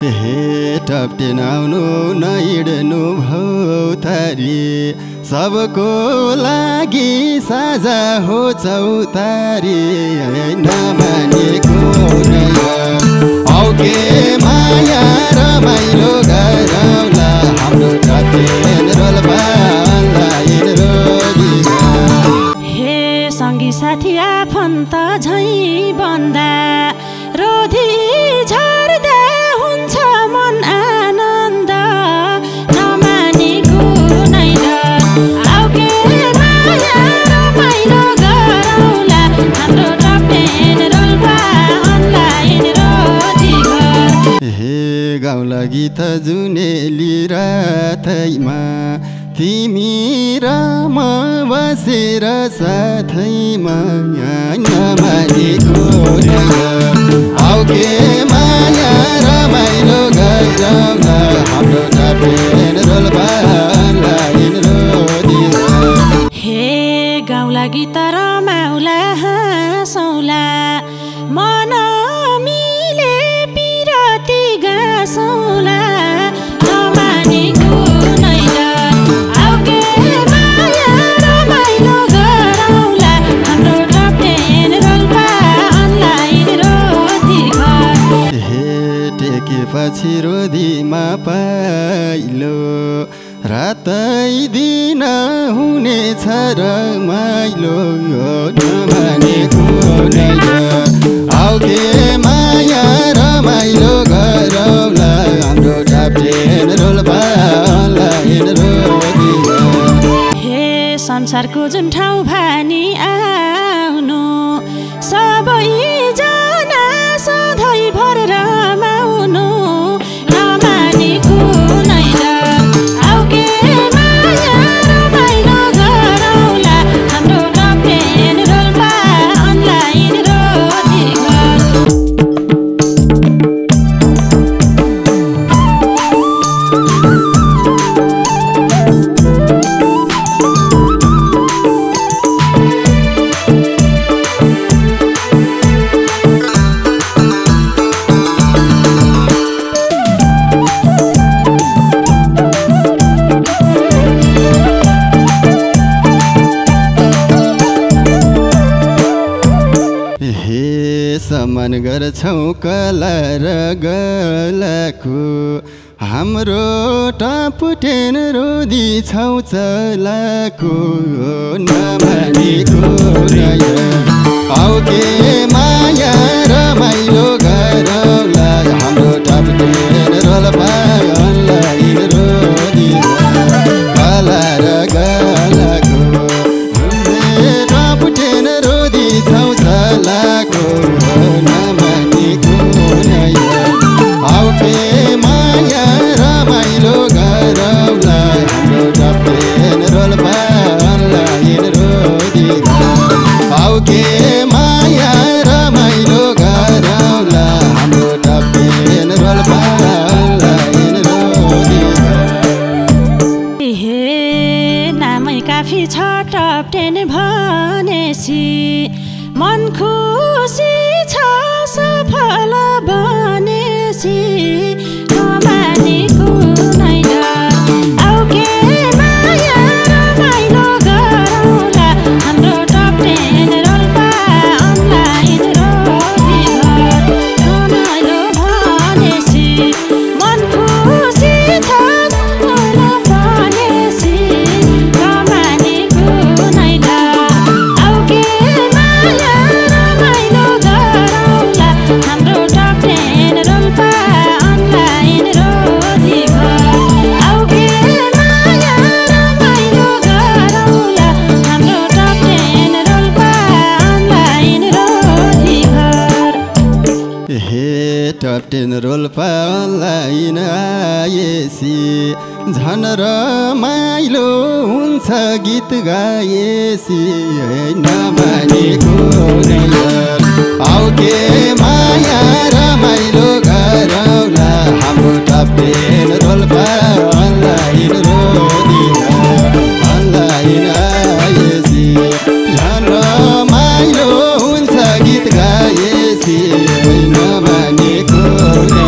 हे टप्टेन आउनु नहिँड्नु भौतारी सबको लागि साझा हो चौतारी नमानेको औके माया रमाइलो गरौला हाम्रो टप्टेन रोल्पालाई रोजीगा हे सँगी साथी आफन्त झैँ बन्दा रोधी झर्दा हुन्छ मन आनन्द नमानेको नै औके माया रमाइलो गरौला हाम्रो टप्टेन रोल्पा अनलाइन रोजीघर हे गाउँला गीत जुनेली रातैमा तिमी र म बसेर साथैमा नमानेको औके माया रमाइलो गरौला हाम्रो टप्टेन रोल्पालाई रोजीगा हे गाउँला गीत रमाउला हाँसौला मन मिले पिरती गाँसौला नमानेको नै औके माया रमाइलो गरौला हाम्रो टप्टेन रोल्पा अनलाइन रोजीघर हे टेकेपछि रोदीमा पाइलो रातै दिन हुनेछ रमाइलो नमानेको नै औके माया रमाइलो गरौला हाम्रो टप्टेन रोल्पालाई रोजीगा हे संसारको जुन ठाउँ भानी आउनु सबैजना सधैँभर रमाउनु नमानेको नै औके माया रमाइलो गरौला हाम्रो टप्टेन रोल्पा अनलाइन रोजीघर सम्मान गर्छौँ कला र गलाको हाम्रो टप्टेन रोदी छौ चलाको नमानेको नै औके माया रमाइलो गरौला हाम्रो टप्टेन रोल्पा अनलाइन रोजीगा कला र गलाको टप्टेन रोदी छौ चलाको नमानेको नै औके माया रमाइलो गरौला हाम्रो टप्टेन रोल्पा अनलाइन रोजीगा औके माया रमाइलो गरौला हाम्रो टप्टेन रोल्पा अनलाइन रोजीगा हे नामै काफी छ टप्टेन भनेसी मन खुसी छ सफल बनेसी नमानेको नै औके माया रमाइलो गरौला हाम्रो टप्टेन रोल्पा अनलाइन रोजीघर रमाइलो भनेसी मन खुसी छ सफल बनेसी नमानेको नै औके माया रमाइलो गरौला हाम्रो टप्टेन रोल्पा अनलाइन रोजीघर औके माया रमाइलो गरौला हाम्रो टप्टेन रोल्पा अनलाइन रोजीघर हे टप्टेन रोल्पा अनलाइन आएसी झन रमाइलो हुन्छ गीत गाएसी नमानेको नै औके माया रमाइलो गरौला हाम्रो टप्टेन रोल्पा अनलाइन रोजीगा अनलाइन आएसी झन रमाइलो हुन्छ गीत गाएसी नमानेको नै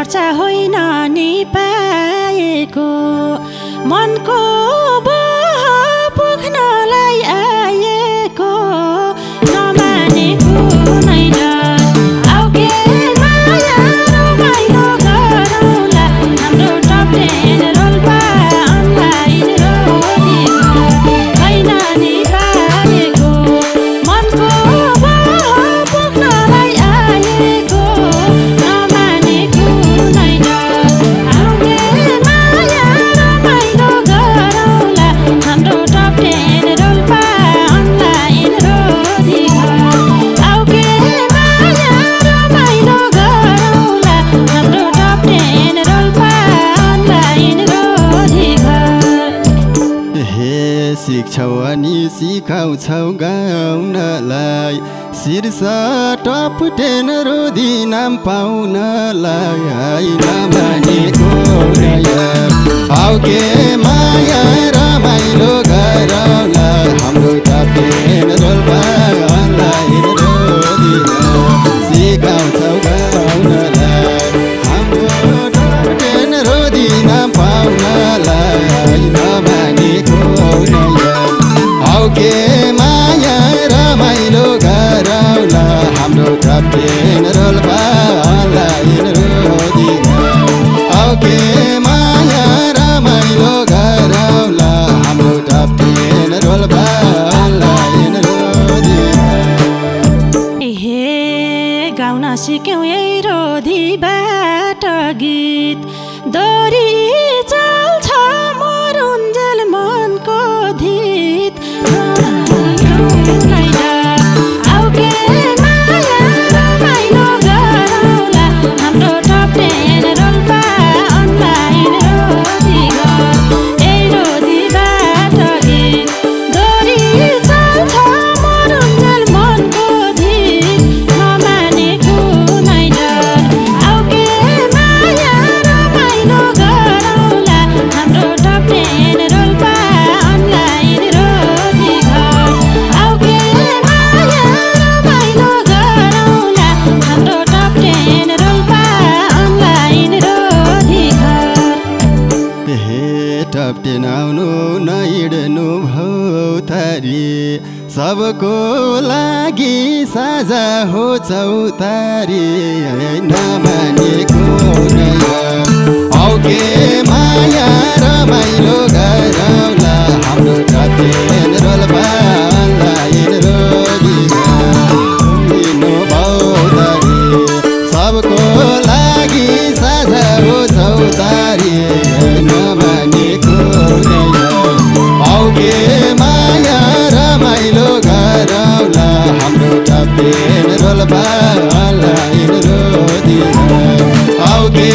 चर्चा होइन नि पाएको मनको पुग्नलाई आएको नमानेको नै डर आऊ के माया रमाइलो गरौँला हाम्रो टप 10 रोल्पा अनलाइन रोटी होइन नि पाएको मनको पुग्नलाई आएको नमानेको नै डर आऊ के माया रमाइलो गरौँला हाम्रो टप 10 रोल्पा अनलाइन रोटी आऊ के माया रमाइलो गरौँला हाम्रो टप 10 रोल्पा अनलाइन रोटी हे सिक्छौ अनि सिकाउँछौ गाउनलाई शीर्ष टप 10 रोधी नाम पाउनलाई नमानेको आऊ के माया रमाइलो गरौँला हाम्रो टप 10 रोल्पा अनलाइन रोधी सिकाउँछौ गाउनलाई हाम्रो टप 10 रोधी नाम पाउनलाई नमानेको आऊ के माया रमाइलो गरौँला हाम्रो टप 10 रोल्पा अनलाइन रोधी आऊ के माया रमाइलो गरौँला हाम्रो टप 10 रोल्पा अनलाइन रोधी हे गाउन सिक्यौँ यही रोधीबाट गीत दोरी चल्छ मरुन्जेल मनको धित आऊ के माया रमाइलो गरौँला हाम्रो टप 10 रोल्पा अनलाइन रोधी यही रोधीबाट गीत दोरी चल्छ मरुन्जेल मनको धित नमानेको नै डर आऊ के माया रमाइलो गरौँला हाम्रो टप 10 रोल्पा अनलाइन रोधी आऊ के माया रमाइलो गरौँला हाम्रो टप 10 रोल्पा अनलाइन रोधी हे टप 10 आउनु नहिँड्नु भौ तारी सबको लागि साझा हो चौतारी नमानेको आऊ के माया रमाइलो गरौँला हाम्रो टप 10 रोल्पा अनलाइन रोधी लिनु भौ तारी सबको लागि साझा हो चौतारी नमानेको आऊ के माया रमाइलो गरौँला हाम्रो टप 10 रोल्पा अनलाइन रोधी आऊ के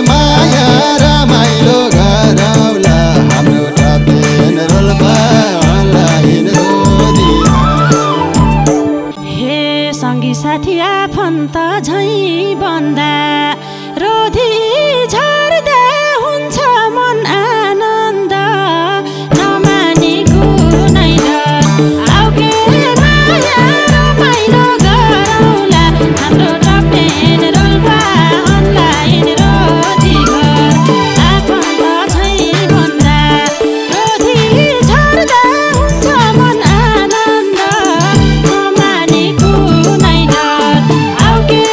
माया रमाइलो गरौँला हाम्रो टप 10 रोल्पा अनलाइन रोधी हे सँगी साथी आफन्त झैँ बन्दा रोधी झर्दा हुन्छ मन आनन्द नमानेको नै डर आऊ के माया रमाइलो गरौँला हाम्रो टप 10 रोल्पा अनलाइन रोधी आफन्त झैँ बन्दा रोधी झर्दा हुन्छ मन आनन्द नमानेको नै डर आऊ के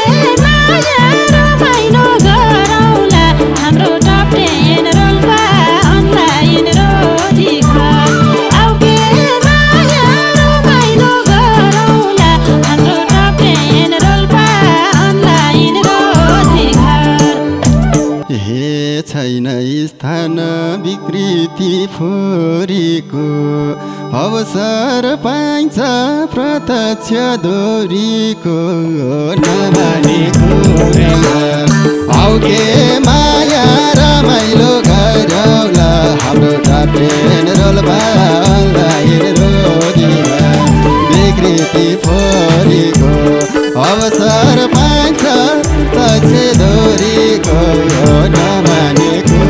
माया रमाइलो गरौँला हाम्रो टप 10 रोल्पा अनलाइन रोधी आऊ के माया रमाइलो गरौँला हाम्रो टप 10 रोल्पा अनलाइन रोधी हे छैन स्थान विकृति फोरीको अवसर पाइन्छ प्रत्यक्ष दोरीको नमानेको आऊ के माया रमाइलो गरौँला हाम्रो टप 10 रोल्पा अनलाइन रोधी विकृति फोरीको अवसर पाइन्छ प्रत्यक्ष दोरीको नमानेको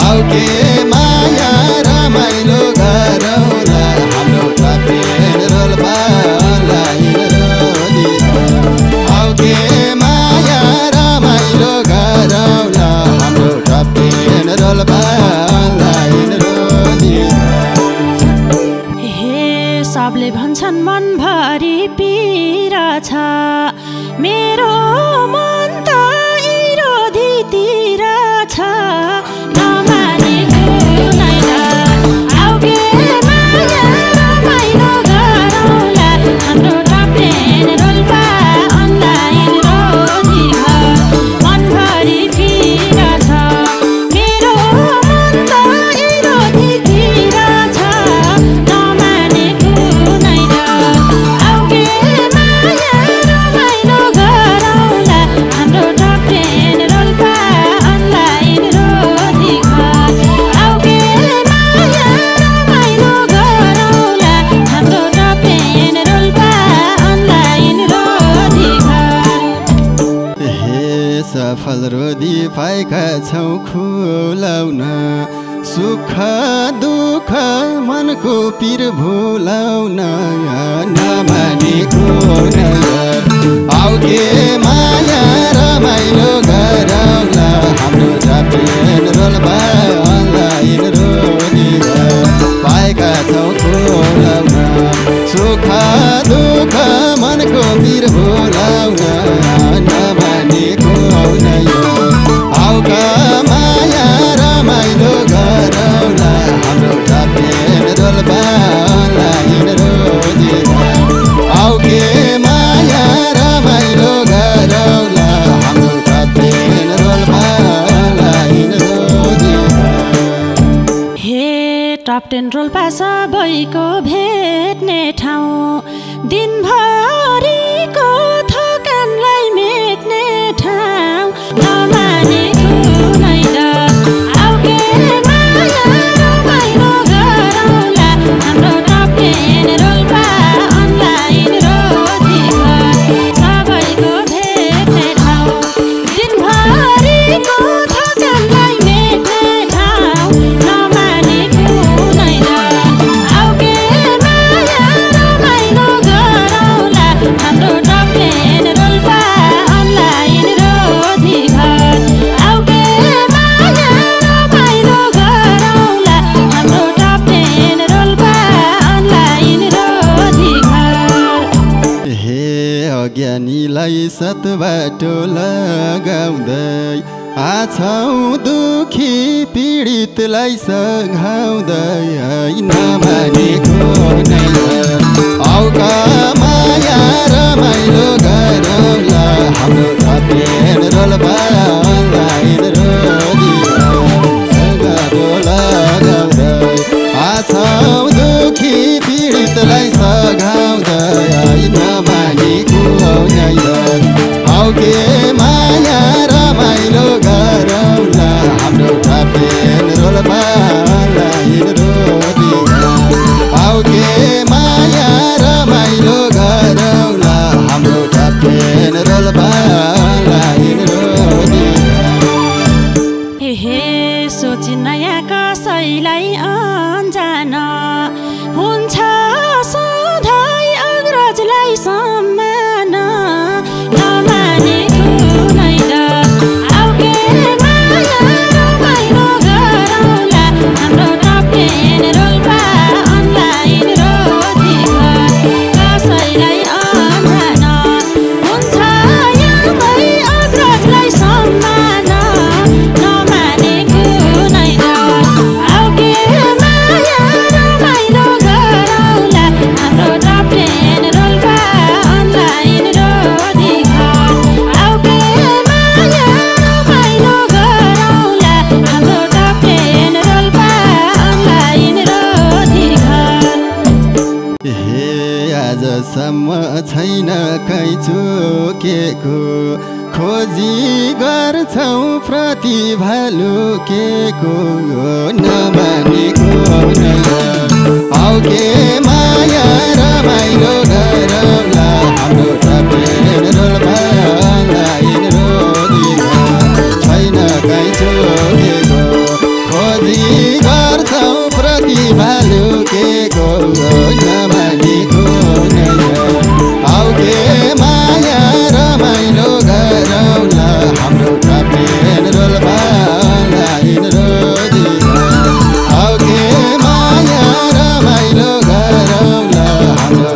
आऊ के माया रमाइलो गरौँला हाम्रो टप 10 रोल्पा अनलाइन रोधी आऊ के माया रमाइलो भन्छन् मनभरि पीडा छ मेरो मन त विरोधीतिर छ नमानेको नैरात आऊ के माया रमाइलो गरौँला हाम्रो टप्टेन रोल्पा अनलाइन रोजी घर मनभरि पीडा छ मेरो मन त विरोधीतिर छ नमानेको नैरात आऊ के माया रमाइलो गरौँला हाम्रो टप्टेन रोल्पा अनलाइन रोजी घर आऊ के माया रमाइलो गरौँला हाम्रो टप्टेन रोल्पा अनलाइन रोजी घर हे सफल रोदी पाएका छौ खुलाउन सुख दुःख मनको पिर भुलाउन नमानेको नैरात आऊ के माया रमाइलो गरौँला हाम्रो टप्टेन रोल्पा अनलाइन रोजी घर पाएका छौ खुलाउन सुख दुःख मनको पिर भुलाउन नमानेको नैरात आऊ का माया रमाइलो गरौँला हाम्रो टप्टेन रोल्पा अनलाइन रोजी घर आऊ के माया रमाइलो गरौँला हाम्रो टप्टेन रोल्पा अनलाइन रोजी घर हे टप्टेन रोल्पा सबैको भेट्ने ठाउँ दिनभरिको थकानलाई मेट्ने ठाउँ नमानेको नैरात आऊ के माया रमाइलो गरौँला हाम्रो टप्टेन रोल्पा अनलाइन रोजी घर सबैको भेट्ने ठाउँ दिनभरिको थकानलाई मेट्ने ठाउँ नमानेको नैरात आऊ के माया रमाइलो गरौँला हाम्रो टप्टेन रोल्पा अनलाइन रोजी घर आऊ के माया रमाइलो गरौँला हाम्रो टप्टेन रोल्पा अनलाइन रोजी घर हे अज्ञानीलाई सतबाटो लगाउँदै आछौ दुखी पीडितलाई सघाउँदै नमानेको नैरात आऊ का माया रमाइलो गरौँला हाम्रो टप्टेन रोल्पा अनलाइन रोजी सघाउँदै लगाउँदै आछौ दुखी पीडितलाई सघाउँदै नमानेको नैरात आऊ के माया रमाइलो गरौँला हाम्रो टप्टेन रोल्पा अनलाइन रोजी घर आऊ के माया रमाइलो गरौँला हाम्रो टप्टेन रोल्पा अनलाइन रोजी घर हे सोची नयाँ कसैलाई अनजान हुन्छ सधैँ अग्रजलाई सम्मान नमानेको नैरात आऊ के माया रमाइलो गरौँला हाम्रो टप्टेन रोल्पा अनलाइन रोजी घर कसैलाई अनजान हुन्छ यामै अग्रजलाई सम्मान नमानेको नैरात आऊ के माया रमाइलो गरौँला हाम्रो टप्टेन रोल्पा अनलाइन रोजी घर आऊ के माया रमाइलो गरौँला हाम्रो टप्टेन रोल्पा अनलाइन रोजी घर हे आजसम्म छैन कहीँ चुकेको खोजी गर्छौ प्रतिभा लुकेको नमानेको नैरात आऊ के माया रमाइलो गरौँला हाम्रो टप्टेन रोल्पा अनलाइन रोजी घर छैन कहीँ चुकेको खोजी गर्छौ प्रतिभा लुकेको नमानेको नैरात आऊ के माया रमाइलो गरौँला हाम्रो टप्टेन रोल्पा अनलाइन रोजी घर आऊ के माया रमाइलो गरौँला हाम्रो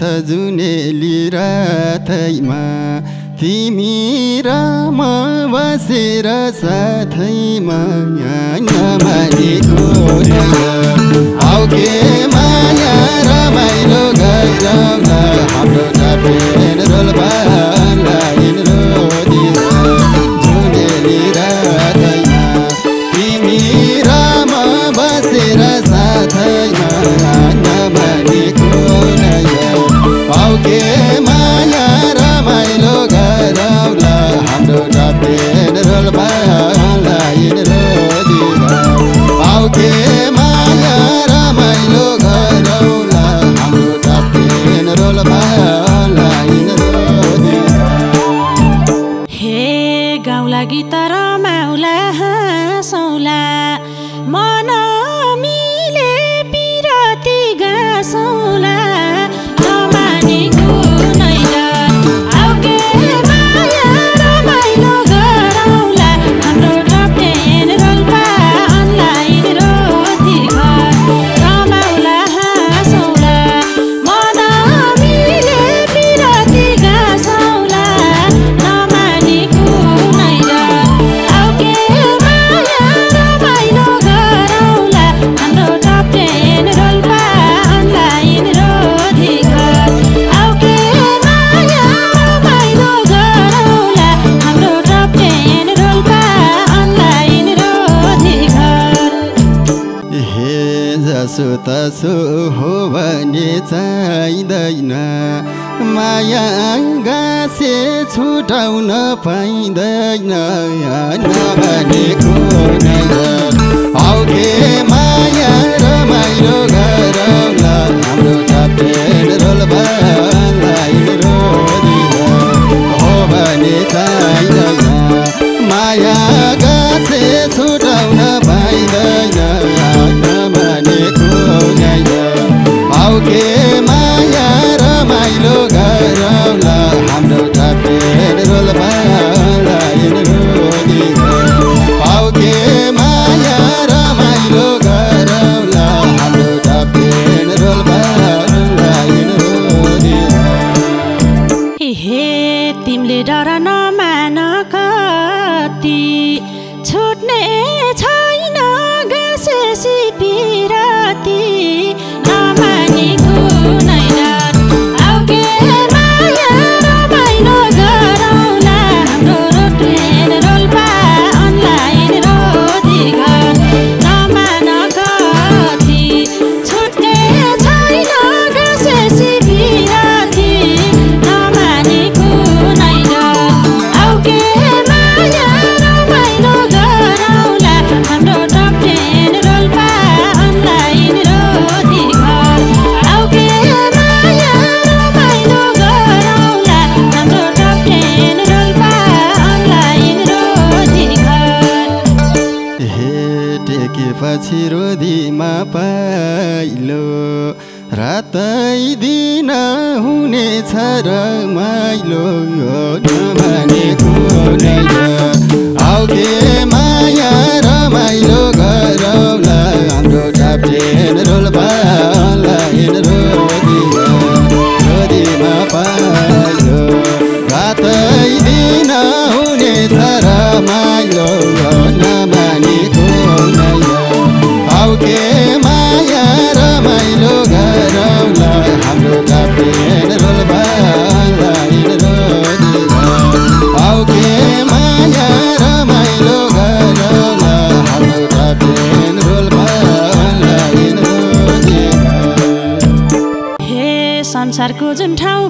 सहित जुनेली रातैमा तिमी र म बसेर साथैमा नमानेको आउ के माया रमाइलो गरौला हाम्रो टापेन रोल्पालाई रोदिरा जुनेली रातैमा तिमी र म बसेर साथैमा नमानेको आउ के माया रमाइलो गरौला हाम्रो टापेन रोल्पालाई रोदिरा आउ के माया रमाइलो गरौला हाम्रो टापेन रोल्पालाई रोदिरा हे गाउँला गीत रमाउला हाँसौला मन मिले पिरती गाँसौला नमानेको नै आउ के माया रमाइलो गरौला हाम्रो टप्टेन रोल्पा अनलाइन रोटी घर रमाउला हाँसौला मन मिले पिरती गाँसौला नमानेको नै आउ के माया रमाइलो गरौला हाम्रो टप्टेन रोल्पा अनलाइन रोटी घर आउ के माया रमाइलो गरौला हाम्रो टप्टेन रोल्पा अनलाइन रोटी घर हे जसो तसो हो भने चाहिँदैन माया गाँसे छुटाउन पाइँदैन नभनेको नै आउ के माया रमाइलो गरौला हाम्रो टापेन रोल्पालाई रोदिरा हो भने चाहिँदैन माया गाँसे छुटाउन पाइँदैन नभनेको नै आउ के माया रमाइलो गरौला हाम्रो टापेन रोल्पालाई रोदिरा आउ के माया रमाइलो गरौला हाम्रो टापेन रोल्पालाई रोदिरा हे तिमीले डर नमान कति छुट्ने छैन गाँसेसी पिरती नमानेको नै आउ के माया रमाइलो गरौला हाम्रो टप्टेन रोल्पा अनलाइन रोटी घर नमान कति छुट्ने छैन गाँसेसी पिरती नमानेको नै आउ के माया रमाइलो गरौला हाम्रो टप्टेन रोल्पा अनलाइन रोटी घर आउ के माया रमाइलो गरौला हाम्रो टप्टेन रोल्पा अनलाइन रोटी घर हे टेकेपछि रोदीमा पाइलो रातै दिन हुनेछ रमाइलो नभनेको नै आउ के माया रमाइलो गरौला हाम्रो टापेन रोल्पालाई रोदिरा रोदीमा पाइलो रातै दिन हुनेछ रमाइलो नभनेको नै आउ के माया रमाइलो गरौला हाम्रो टापेन रोल्पालाई रोदिरा आउ के माया रमाइलो गरौला हाम्रो टापेन रोल्पालाई रोदिरा हे संसारको जुन ठाउँ